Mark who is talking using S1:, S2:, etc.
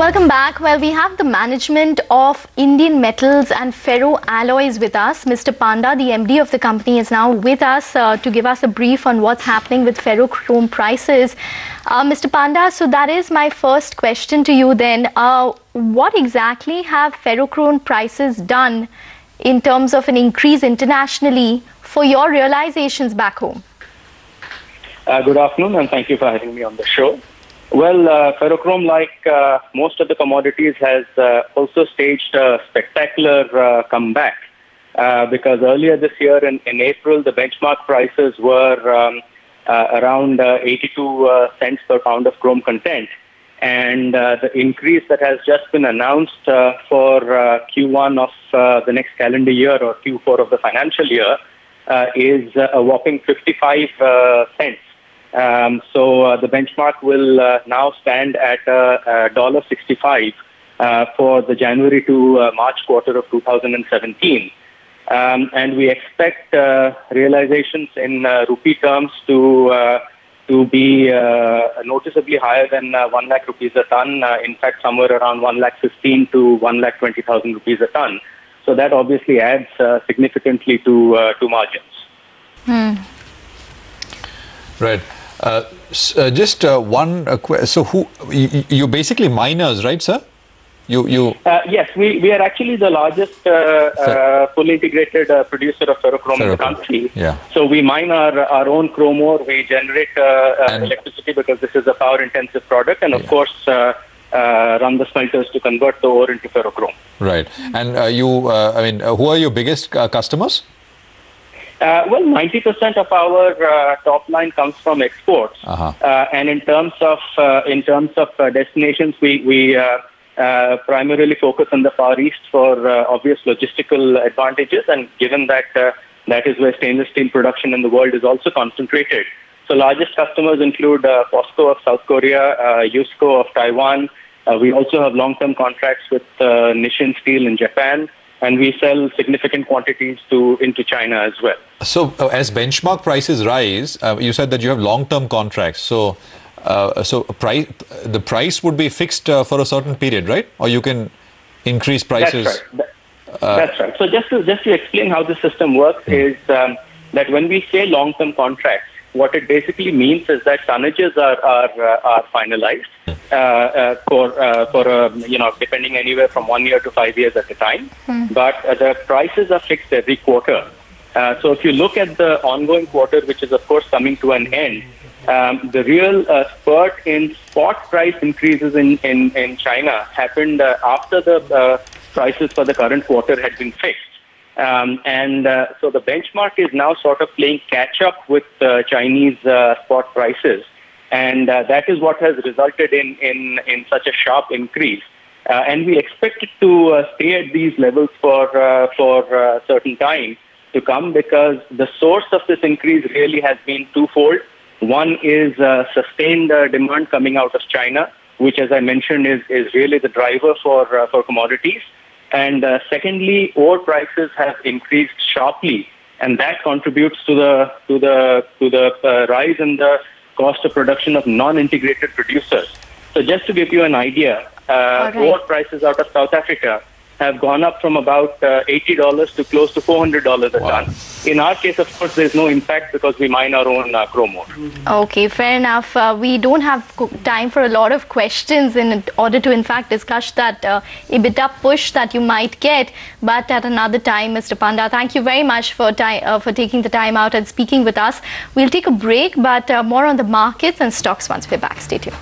S1: Welcome back. Well, we have the management of Indian Metals and Ferro Alloys with us. Mr. Panda, the MD of the company, is now with us to give us a brief on what's happening with ferrochrome prices. Mr. Panda, so that is my first question to you then. What exactly have ferrochrome prices done in terms of an increase internationally for your realizations back home?
S2: Good afternoon, and thank you for having me on the show. Well, ferrochrome, like most of the commodities, has also staged a spectacular comeback because earlier this year in April, the benchmark prices were around 82 cents per pound of chrome content. And the increase that has just been announced for Q1 of the next calendar year or Q4 of the financial year is a whopping 55 cents. So the benchmark will now stand at $1.65 for the January to March quarter of 2017. And we expect realizations in rupee terms to be noticeably higher than 1 lakh rupees a ton. In fact, somewhere around 1,15,000 to 1,20,000 rupees a ton. So that obviously adds significantly to margins.
S3: Right. Just one question. So, you're basically miners, right, sir?
S2: Yes, we are actually the largest fully integrated producer of ferrochrome in the country.
S3: Yeah.
S2: So we mine our own chrome ore. We generate electricity because this is a power-intensive product, and of course run the smelters to convert the ore into ferrochrome.
S3: Right. And who are your biggest customers?
S2: Well, 90% of our top line comes from exports, and in terms of destinations, we primarily focus on the Far East for obvious logistical advantages, and given that that is where stainless steel production in the world is also concentrated. So, largest customers include POSCO of South Korea, USCO of Taiwan. We also have long-term contracts with Nissin Steel in Japan. And we sell significant quantities into China as well.
S3: So, as benchmark prices rise, you said that you have long-term contracts. So, the price would be fixed for a certain period, right? Or you can increase prices.
S2: That's right. That's right. So, just to explain how the system works is that when we say long-term contracts, what it basically means is that tonnages are finalized for depending anywhere from 1 year to 5 years at a time. But the prices are fixed every quarter. So if you look at the ongoing quarter, which is of course coming to an end, the real spurt in spot price increases in China happened after the prices for the current quarter had been fixed. So the benchmark is now sort of playing catch up with Chinese spot prices, and that is what has resulted in such a sharp increase. And we expect it to stay at these levels for a certain time to come, because the source of this increase really has been twofold. One is sustained demand coming out of China, which, as I mentioned, is really the driver for commodities. And secondly, ore prices have increased sharply, and that contributes to the rise in the cost of production of non-integrated producers. So just to give you an idea, ore prices out of South Africa have gone up from about $80 to close to $400 a ton. In our case, of course, there's no impact because we mine our own chrome ore.
S1: Okay, fair enough. We don't have time for a lot of questions in order to, in fact, discuss that EBITDA push that you might get. But at another time, Mr. Panda, thank you very much for taking the time out and speaking with us. We'll take a break, but more on the markets and stocks once we're back. Stay tuned.